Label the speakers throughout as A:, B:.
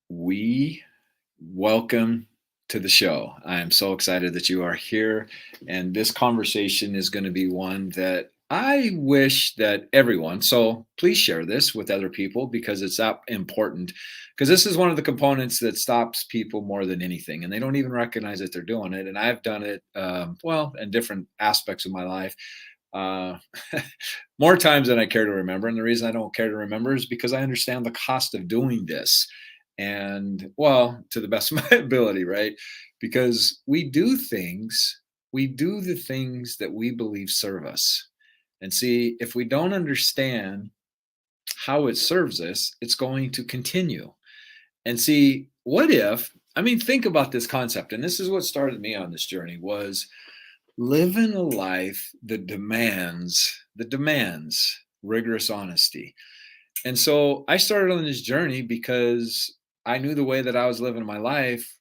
A: We welcome to the show. I am so excited that you are here. And this conversation is going to be one that I wish that everyone, so please share this with other people because it's that important. Because this is one of the components that stops people more than anything. And they don't even recognize that they're doing it. And I've done it, in different aspects of my life. Uh, More times than I care to remember. And the reason I don't care to remember is because I understand the cost of doing this and well to the best of my ability, right? Because we do the things that we believe serve us. And see, if we don't understand how it serves us, it's going to continue. And see, what if, I mean, think about this concept, and this is what started me on this journey was living a life that demands rigorous honesty. And so I started on this journey because I knew the way that I was living my life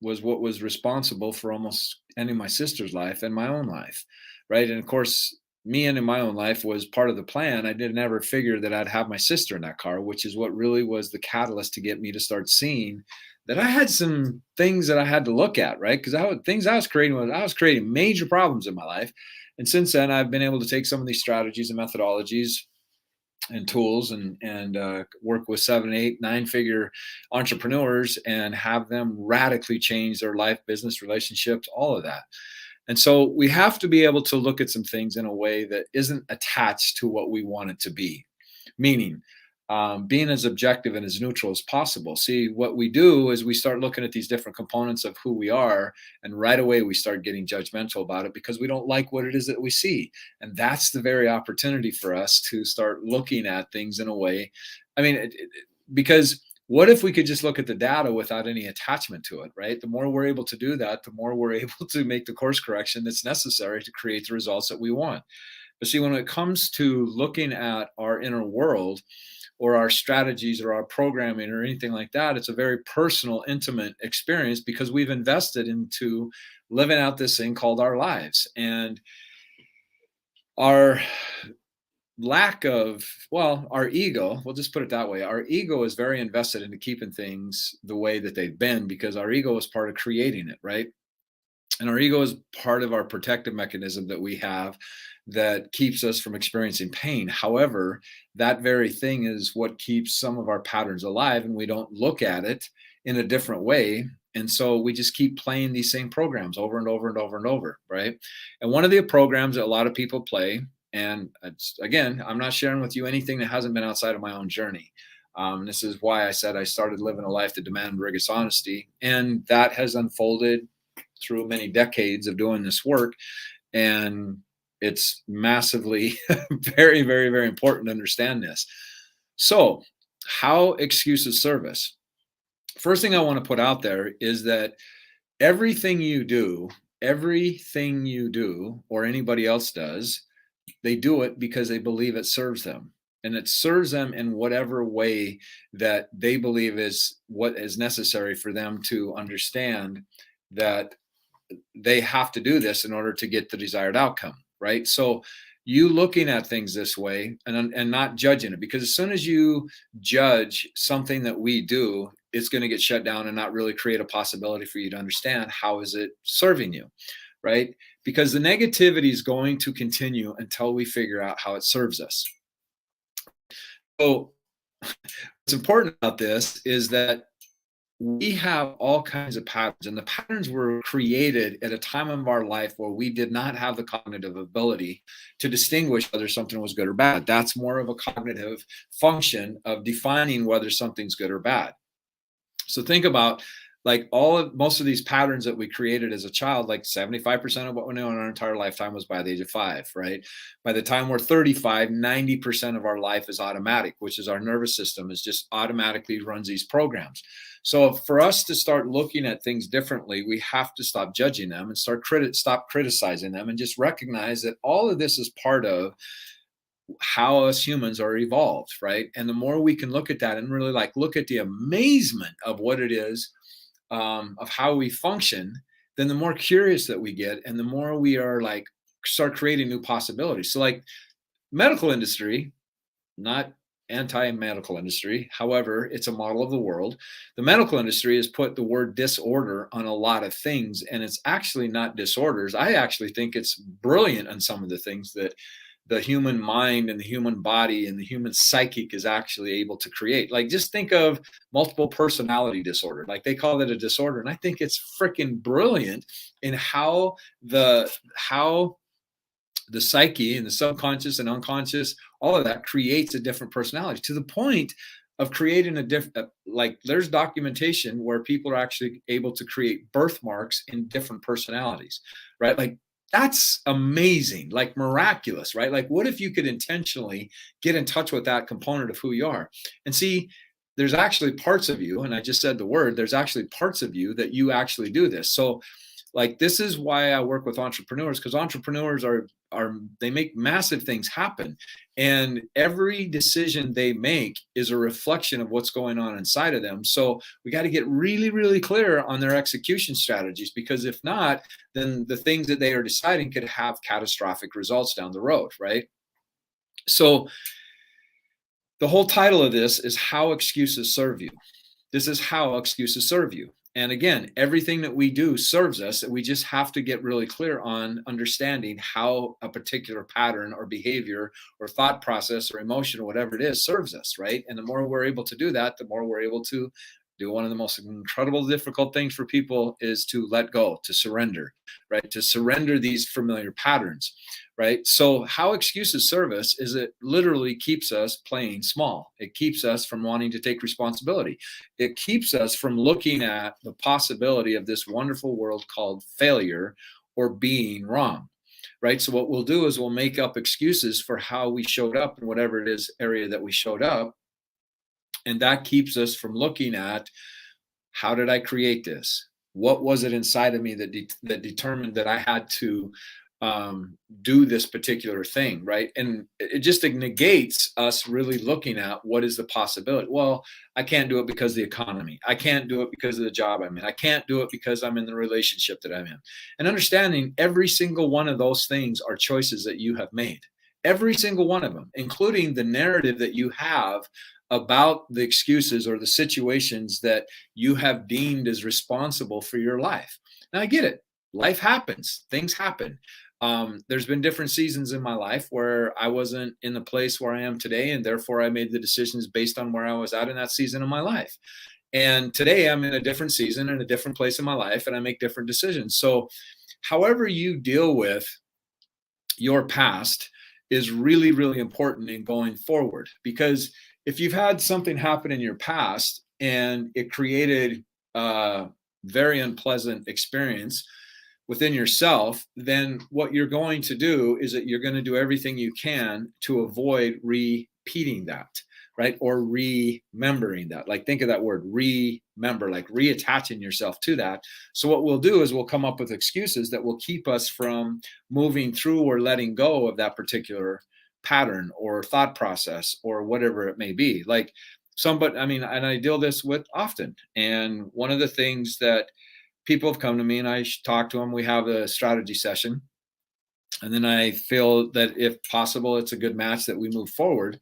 A: was what was responsible for almost ending my sister's life and my own life. Right. And of course, me ending my own life was part of the plan. I didn't ever figure that I'd have my sister in that car, which is what really was the catalyst to get me to start seeing that I had some things that I had to look at, right? Because things I was creating was I was creating major problems in my life. And since then, I've been able to take some of these strategies and methodologies and tools and work with 7, 8, 9 figure entrepreneurs and have them radically change their life, business, relationships, all of that. And so we have to be able to look at some things in a way that isn't attached to what we want it to be. Meaning, being as objective and as neutral as possible. See, what we do is we start looking at these different components of who we are, and right away we start getting judgmental about it because we don't like what it is that we see. And that's the very opportunity for us to start looking at things in a way. I mean, because what if we could just look at the data without any attachment to it, right? The more we're able to do that, the more we're able to make the course correction that's necessary to create the results that we want. But see, when it comes to looking at our inner world, or our strategies or our programming or anything like that. It's a very personal, intimate experience because we've invested into living out this thing called our lives. And our lack of, well, our ego, we'll just put it that way. Our ego is very invested into keeping things the way that they've been because our ego is part of creating it, right? And our ego is part of our protective mechanism that we have that keeps us from experiencing pain. However, that very thing is what keeps some of our patterns alive, and we don't look at it in a different way. And so we just keep playing these same programs over and over and over and over, right? And one of the programs that a lot of people play, and again, I'm not sharing with you anything that hasn't been outside of my own journey. This is why I said I started living a life that demanded rigorous honesty, and that has unfolded through many decades of doing this work. And it's massively very, very, very important to understand this. So, how excuses serve us? First thing I want to put out there is that everything you do, everything you do, or anybody else does, they do it because they believe it serves them. And it serves them in whatever way that they believe is what is necessary for them to understand that they have to do this in order to get the desired outcome, right? So you looking at things this way and not judging it, because as soon as you judge something that we do, it's going to get shut down and not really create a possibility for you to understand how is it serving you, right? Because the negativity is going to continue until we figure out how it serves us. So what's important about this is that we have all kinds of patterns, and the patterns were created at a time of our life where we did not have the cognitive ability to distinguish whether something was good or bad. That's more of a cognitive function of defining whether something's good or bad. So think about like most of these patterns that we created as a child, like 75% of what we know in our entire lifetime was by the age of 5, right? By the time we're 35, 90% of our life is automatic, which is our nervous system is just automatically runs these programs. So for us to start looking at things differently, we have to stop judging them and stop criticizing them and just recognize that all of this is part of how us humans are evolved, right? And the more we can look at that and really like look at the amazement of what it is, of how we function, then the more curious that we get and the more we are like start creating new possibilities. So like medical industry, not anti-medical industry. However, it's a model of the world. The medical industry has put the word disorder on a lot of things, and it's actually not disorders. I actually think it's brilliant on some of the things that the human mind and the human body and the human psychic is actually able to create. Like, just think of multiple personality disorder. Like, they call it a disorder, and I think it's freaking brilliant in how the psyche and the subconscious and unconscious, all of that creates a different personality, to the point of creating a different, like, there's documentation where people are actually able to create birthmarks in different personalities, right? Like, that's amazing, like miraculous, right? Like, what if you could intentionally get in touch with that component of who you are and see there's actually parts of you, and I just said the word, there's actually parts of you that you actually do this. So, like, this is why I work with entrepreneurs, because entrepreneurs are they make massive things happen, and every decision they make is a reflection of what's going on inside of them. So we got to get really, really clear on their execution strategies, because if not, then the things that they are deciding could have catastrophic results down the road, right? So the whole title of this is How Excuses Serve You. This is how excuses serve you. And again, everything that we do serves us. We just have to get really clear on understanding how a particular pattern or behavior or thought process or emotion or whatever it is serves us, right? And the more we're able to do that, the more we're able to do one of the most incredible, difficult things for people is to let go, to surrender, right? To surrender these familiar patterns, right? So how excuses serve us is it literally keeps us playing small. It keeps us from wanting to take responsibility. It keeps us from looking at the possibility of this wonderful world called failure or being wrong, right? So what we'll do is we'll make up excuses for how we showed up in whatever it is area that we showed up. And that keeps us from looking at, how did I create this? What was it inside of me that determined that I had to do this particular thing, right? And it just negates us really looking at what is the possibility. Well, I can't do it because of the economy. I can't do it because of the job I'm in. I can't do it because I'm in the relationship that I'm in. And understanding every single one of those things are choices that you have made. Every single one of them, including the narrative that you have about the excuses or the situations that you have deemed as responsible for your life. Now, I get it. Life happens, things happen. There's been different seasons in my life where I wasn't in the place where I am today, and therefore I made the decisions based on where I was at in that season of my life. And today I'm in a different season and a different place in my life, and I make different decisions. So, however you deal with your past is really, really important in going forward. Because if you've had something happen in your past and it created a very unpleasant experience within yourself, then what you're going to do is that you're going to do everything you can to avoid repeating that, right? Or remembering that. Like, think of that word, remember, like reattaching yourself to that. So what we'll do is we'll come up with excuses that will keep us from moving through or letting go of that particular pattern or thought process or whatever it may be. Like, somebody, I mean, and I deal this with often. And one of the things that people have come to me and I talk to them, we have a strategy session. And then I feel that if possible, it's a good match that we move forward.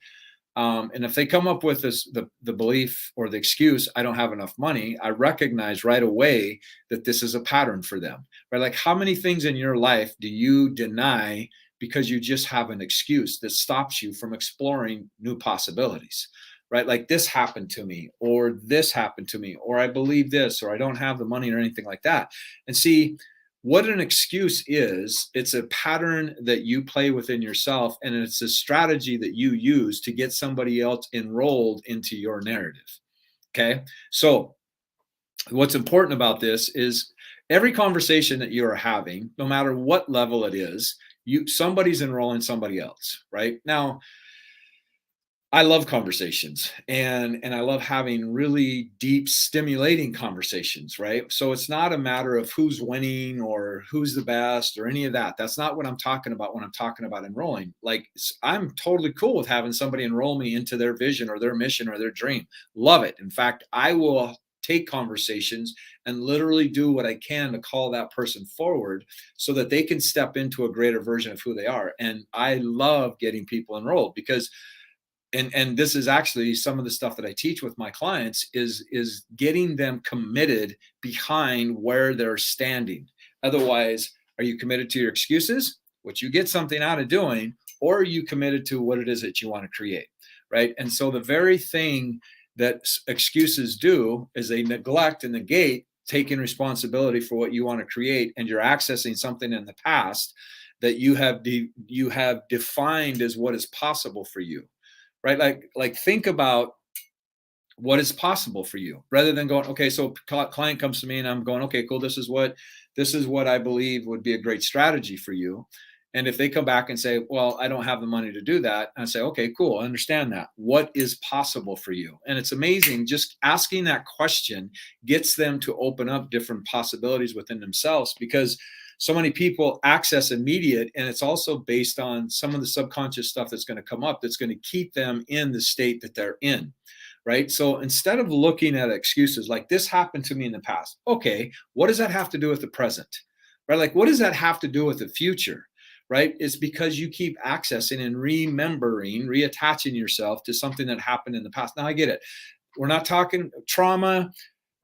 A: And if they come up with the belief or the excuse, I don't have enough money, I recognize right away that this is a pattern for them, right? Like, how many things in your life do you deny because you just have an excuse that stops you from exploring new possibilities, right? Like, this happened to me, or this happened to me, or I believe this, or I don't have the money, or anything like that. And see, what an excuse is, it's a pattern that you play within yourself, and it's a strategy that you use to get somebody else enrolled into your narrative. Okay. So what's important about this is every conversation that you are having, no matter what level it is, somebody's enrolling somebody else, right? Now, I love conversations, and I love having really deep, stimulating conversations, right? So it's not a matter of who's winning or who's the best or any of that. That's not what I'm talking about when I'm talking about enrolling. Like, I'm totally cool with having somebody enroll me into their vision or their mission or their dream. Love it. In fact, I will take conversations and literally do what I can to call that person forward so that they can step into a greater version of who they are. And I love getting people enrolled, because and this is actually some of the stuff that I teach with my clients is getting them committed behind where they're standing. Otherwise, are you committed to your excuses, which you get something out of doing, or are you committed to what it is that you want to create, right? And so the very thing that excuses do is they neglect and negate taking responsibility for what you want to create, and you're accessing something in the past that you have defined as what is possible for you, right? Like think about what is possible for you rather than going, okay, so client comes to me and I'm going, okay, cool, this is what I believe would be a great strategy for you. And if they come back and say, well, I don't have the money to do that, I say, okay, cool, I understand that. What is possible for you? And it's amazing, just asking that question gets them to open up different possibilities within themselves, because so many people access immediate, and it's also based on some of the subconscious stuff that's going to come up that's going to keep them in the state that they're in, right? So instead of looking at excuses like this happened to me in the past, okay, what does that have to do with the present, right? Like, what does that have to do with the future, right? It's because you keep accessing and remembering, reattaching yourself to something that happened in the past. Now I get it. We're not talking trauma,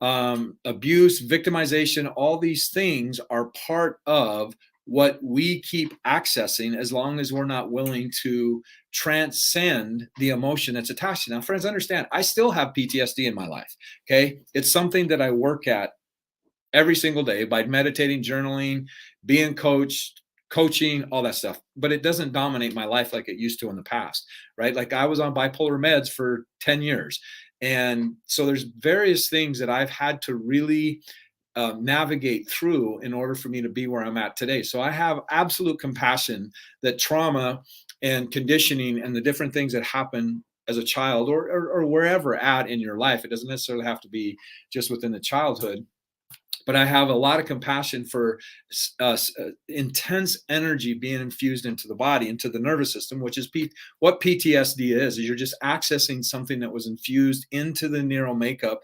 A: abuse, victimization. All these things are part of what we keep accessing, as long as we're not willing to transcend the emotion that's attached to it. Now, friends, understand, I still have PTSD in my life. Okay. It's something that I work at every single day by meditating, journaling, being coached, coaching, all that stuff. But it doesn't dominate my life like it used to in the past, right? Like I was on bipolar meds for 10 years. And so there's various things that I've had to really navigate through in order for me to be where I'm at today. So I have absolute compassion that trauma and conditioning and the different things that happen as a child, or wherever at in your life, it doesn't necessarily have to be just within the childhood, but I have a lot of compassion for intense energy being infused into the body, into the nervous system, which is what PTSD is you're just accessing something that was infused into the neural makeup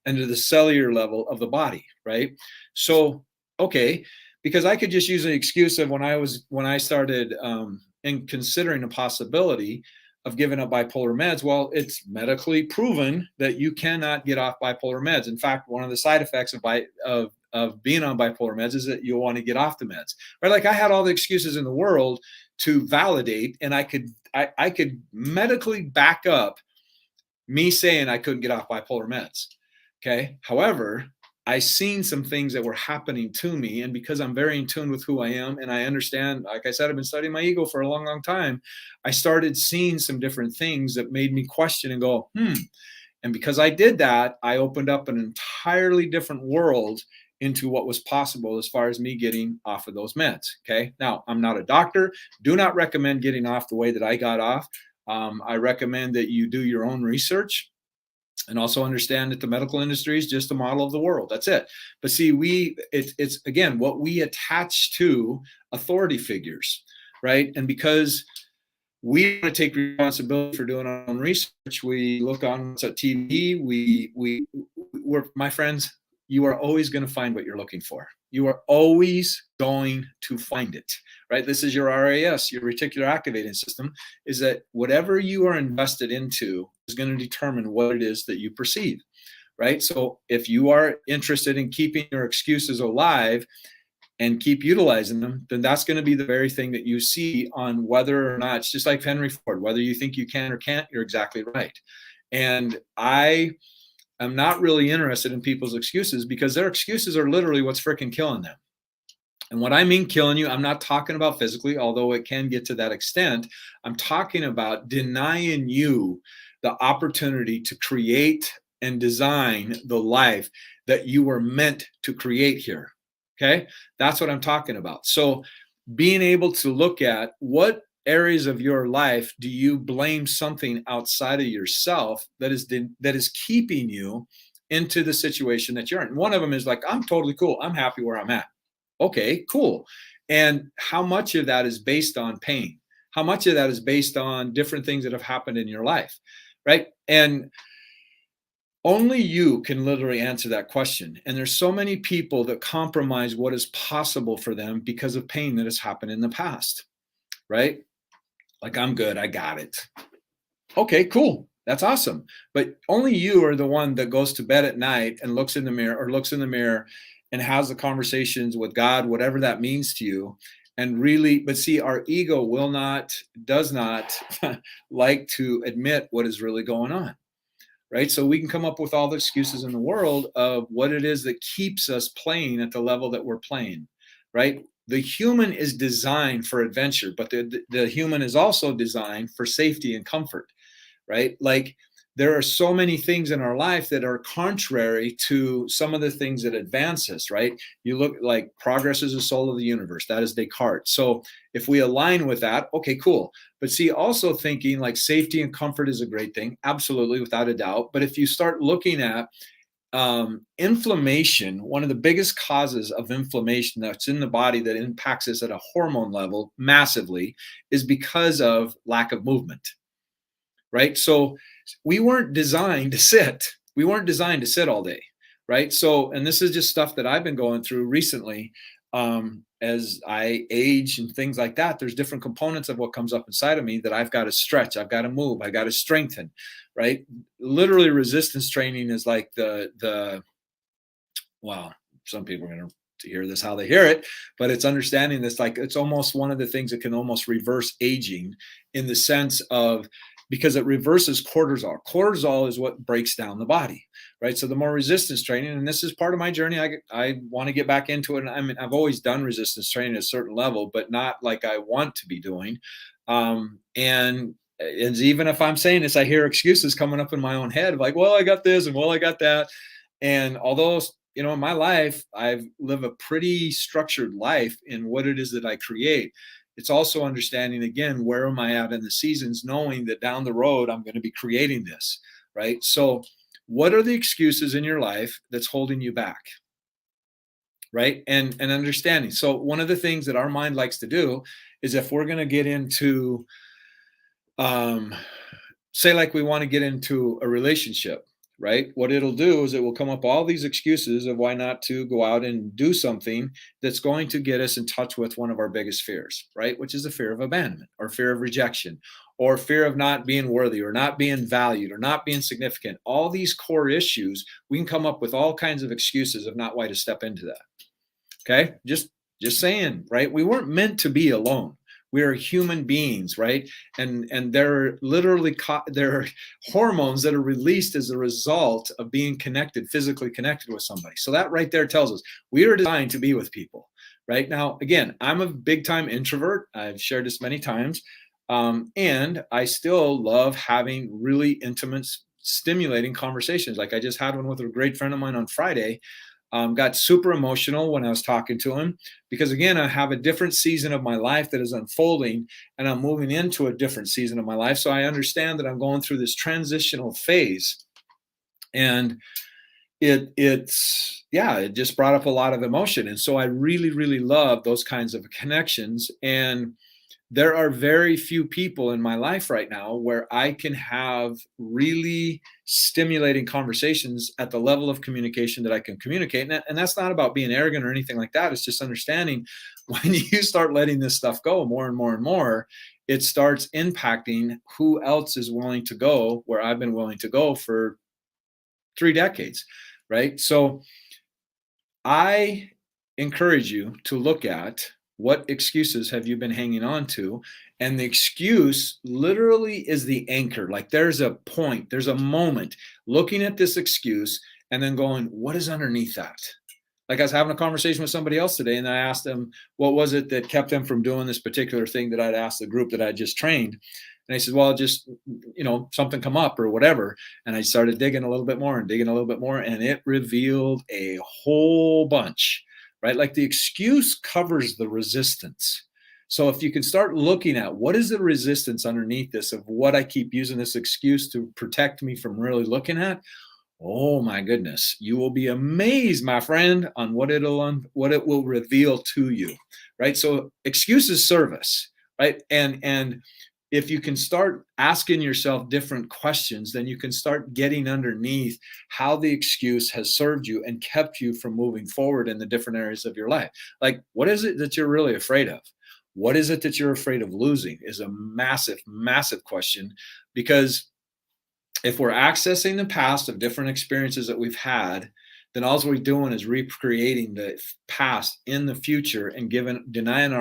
A: and to the cellular level of the body, right? So, okay, because I could just use an excuse of when I started in considering a possibility of giving up bipolar meds. Well, it's medically proven that you cannot get off bipolar meds. In fact, one of the side effects of being on bipolar meds is that you'll want to get off the meds. Right? Like I had all the excuses in the world to validate, and I could medically back up me saying I couldn't get off bipolar meds. Okay. However, I seen some things that were happening to me. And because I'm very in tune with who I am and I understand, like I said, I've been studying my ego for a long, long time. I started seeing some different things that made me question and go, And because I did that, I opened up an entirely different world into what was possible as far as me getting off of those meds. Okay. Now, I'm not a doctor. Do not recommend getting off the way that I got off. I recommend that you do your own research and also understand that the medical industry is just a model of the world. That's it. But see, it's again what we attach to authority figures, right? And because we want to take responsibility for doing our own research, we look on what's at TV. We're my friends. You are always going to find what you're looking for. You are always going to find it, right? This is your RAS, your reticular activating system, is that whatever you are invested into is going to determine what it is that you perceive, right? So if you are interested in keeping your excuses alive and keep utilizing them, then that's going to be the very thing that you see on whether or not, it's just like Henry Ford, whether you think you can or can't, you're exactly right. And I'm not really interested in people's excuses because their excuses are literally what's freaking killing them. And what I mean killing you, I'm not talking about physically, although it can get to that extent. I'm talking about denying you the opportunity to create and design the life that you were meant to create here. Okay? That's what I'm talking about. So being able to look at what areas of your life do you blame something outside of yourself that is keeping you into the situation that you're in. One of them is like, I'm totally cool. I'm happy where I'm at. Okay, cool. And how much of that is based on pain? How much of that is based on different things that have happened in your life? Right? And only you can literally answer that question. And there's so many people that compromise what is possible for them because of pain that has happened in the past. Right? Like, I'm good. I got it. Okay, cool. That's awesome. But only you are the one that goes to bed at night and looks in the mirror or looks in the mirror and has the conversations with God, whatever that means to you. And really, but see, our ego will not, does not like to admit what is really going on. Right. So we can come up with all the excuses in the world of what it is that keeps us playing at the level that we're playing. Right. The human is designed for adventure, but the human is also designed for safety and comfort, right? Like there are so many things in our life that are contrary to some of the things that advance us, right? You look like progress is the soul of the universe. That is Descartes. So if we align with that, okay, cool. But see, also thinking like safety and comfort is a great thing, absolutely, without a doubt. But if you start looking at inflammation, one of the biggest causes of inflammation that's in the body that impacts us at a hormone level massively is because of lack of movement, right? So we weren't designed to sit. We weren't designed to sit all day, right? So, and this is just stuff that I've been going through recently. As I age and things like that, there's different components of what comes up inside of me that I've got to stretch, I've got to move, I got to strengthen, right? Literally, resistance training is like the well, some people are going to hear this how they hear it, but it's understanding this like it's almost one of the things that can almost reverse aging in the sense of because it reverses cortisol. Cortisol is what breaks down the body, right? So the more resistance training, and this is part of my journey, I want to get back into it. And I mean, I've always done resistance training at a certain level, but not like I want to be doing. And even if I'm saying this, I hear excuses coming up in my own head, like, well, I got this and well, I got that. And although, in my life, I've lived a pretty structured life in what it is that I create. It's also understanding again, where am I at in the seasons, knowing that down the road, I'm going to be creating this, right? So, what are the excuses in your life that's holding you back? Right. And understanding. So, one of the things that our mind likes to do is if we're going to get into, um, say like we want to get into a relationship, right? What it'll do is it will come up all these excuses of why not to go out and do something that's going to get us in touch with one of our biggest fears, right? Which is the fear of abandonment or fear of rejection or fear of not being worthy or not being valued or not being significant. All these core issues, we can come up with all kinds of excuses of not why to step into that. Okay. Just saying, right? We weren't meant to be alone. We are human beings, right? And there are literally there are hormones that are released as a result of being connected, physically connected with somebody. So that right there tells us we are designed to be with people. Right now, again, I'm a big time introvert. I've shared this many times, and I still love having really intimate, stimulating conversations. Like I just had one with a great friend of mine on Friday. Got super emotional when I was talking to him because, again, I have a different season of my life that is unfolding and I'm moving into a different season of my life. So I understand that I'm going through this transitional phase. And it just brought up a lot of emotion. And so I really, really love those kinds of connections. And there are very few people in my life right now where I can have really stimulating conversations at the level of communication that I can communicate. And that's not about being arrogant or anything like that. It's just understanding when you start letting this stuff go more and more and more, it starts impacting who else is willing to go where I've been willing to go for 3 decades. Right. So I encourage you to look at what excuses have you been hanging on to, and the excuse literally is the anchor. Like there's a point, there's a moment looking at this excuse and then going, what is underneath that? Like I was having a conversation with somebody else today and I asked them what was it that kept them from doing this particular thing that I'd asked the group that I just trained. And I said, well, just, something come up or whatever. And I started digging a little bit more and digging a little bit more, and it revealed a whole bunch, right? Like the excuse covers the resistance. So if you can start looking at what is the resistance underneath this of what I keep using this excuse to protect me from really looking at, oh my goodness, you will be amazed, my friend, on what it will reveal to you, right? So excuses serve us, right? And if you can start asking yourself different questions, then you can start getting underneath how the excuse has served you and kept you from moving forward in the different areas of your life. Like, what is it that you're really afraid of? What is it that you're afraid of losing is a massive, massive question. Because if we're accessing the past of different experiences that we've had, then all we're doing is recreating the past in the future and denying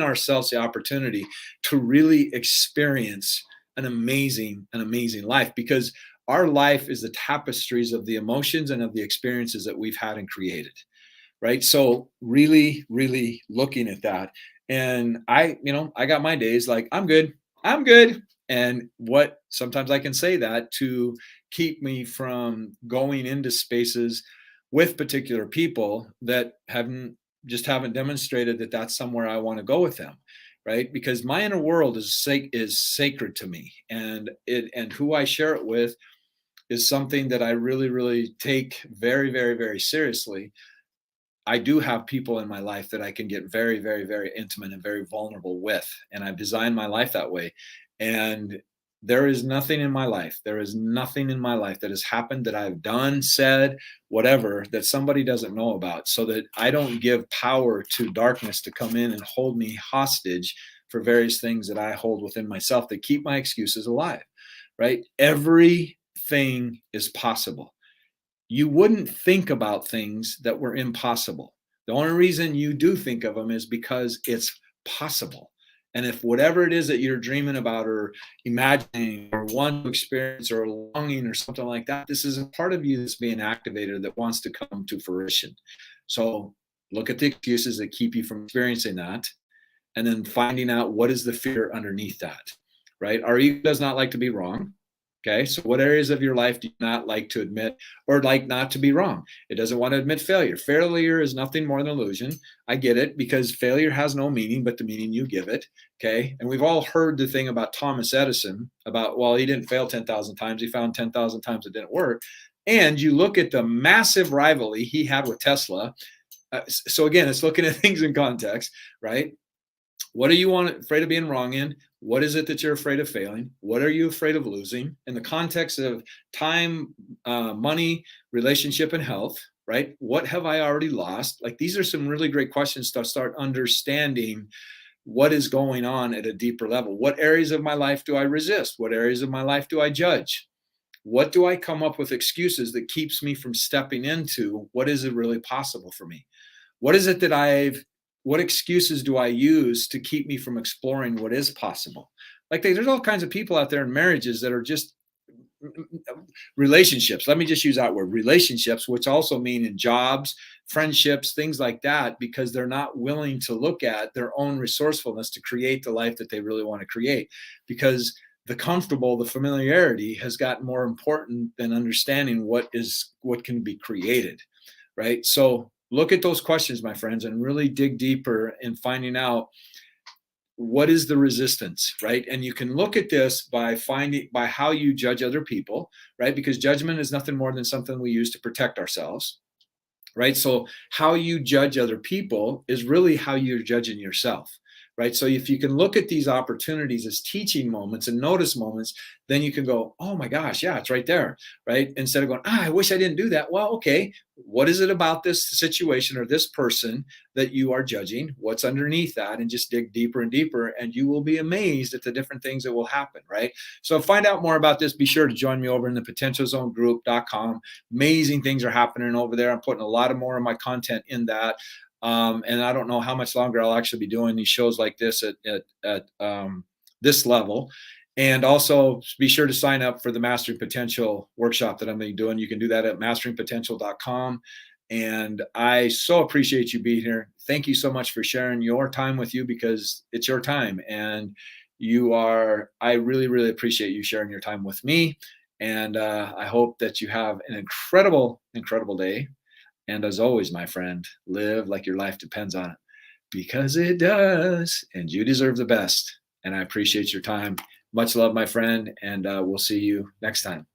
A: ourselves the opportunity to really experience an amazing life, because our life is the tapestries of the emotions and of the experiences that we've had and created, right? So really, really looking at that. And I got my days like, I'm good. And what sometimes I can say that to keep me from going into spaces with particular people that haven't demonstrated that that's somewhere I want to go with them, right? Because my inner world is sacred to me, and who I share it with is something that I really, really take very, very, very seriously. I do have people in my life that I can get very, very, very intimate and very vulnerable with. And I've designed my life that way. And there is nothing in my life that has happened that I've done, said, whatever, that somebody doesn't know about, so that I don't give power to darkness to come in and hold me hostage for various things that I hold within myself that keep my excuses alive, right? Everything is possible. You wouldn't think about things that were impossible. The only reason you do think of them is because it's possible. And if whatever it is that you're dreaming about or imagining or want to experience or longing or something like that, this is a part of you that's being activated that wants to come to fruition. So look at the excuses that keep you from experiencing that, and then finding out what is the fear underneath that, right? Our ego does not like to be wrong. Okay, so what areas of your life do you not like to admit or like not to be wrong? It doesn't want to admit failure. Failure is nothing more than illusion. I get it, because failure has no meaning but the meaning you give it. Okay, and we've all heard the thing about Thomas Edison about, well, he didn't fail 10,000 times, he found 10,000 times it didn't work. And you look at the massive rivalry he had with Tesla. So again, it's looking at things in context, right? What are you afraid of being wrong in? What is it that you're afraid of failing? What are you afraid of losing? In the context of time, money, relationship, and health, right? What have I already lost? Like, these are some really great questions to start understanding what is going on at a deeper level. What areas of my life do I resist? What areas of my life do I judge? What do I come up with excuses that keeps me from stepping into what is it really possible for me? What is it that what excuses do I use to keep me from exploring what is possible? Like, there's all kinds of people out there in marriages that are just relationships. Let me just use that word, relationships, which also mean in jobs, friendships, things like that, because they're not willing to look at their own resourcefulness to create the life that they really want to create. Because the comfortable, the familiarity has gotten more important than understanding what can be created, right? So look at those questions, my friends, and really dig deeper in finding out what is the resistance, right? And you can look at this by how you judge other people, right? Because judgment is nothing more than something we use to protect ourselves, right? So how you judge other people is really how you're judging yourself, right? So if you can look at these opportunities as teaching moments and notice moments, then you can go, oh my gosh, yeah, it's right there, right? Instead of going, I wish I didn't do that. Well, okay, what is it about this situation or this person that you are judging? What's underneath that? And just dig deeper and deeper, and you will be amazed at the different things that will happen, right? So find out more about this. Be sure to join me over in the potentialzonegroup.com. Amazing things are happening over there. I'm putting a lot of more of my content in that. And I don't know how much longer I'll actually be doing these shows like this at this level. And also be sure to sign up for the Mastering Potential workshop that I'm going to be doing. You can do that at masteringpotential.com. And I so appreciate you being here. Thank you so much for sharing your time with you, because it's your time. And I really, really appreciate you sharing your time with me. And I hope that you have an incredible, incredible day. And as always, my friend, live like your life depends on it, because it does. And you deserve the best. And I appreciate your time. Much love, my friend. And we'll see you next time.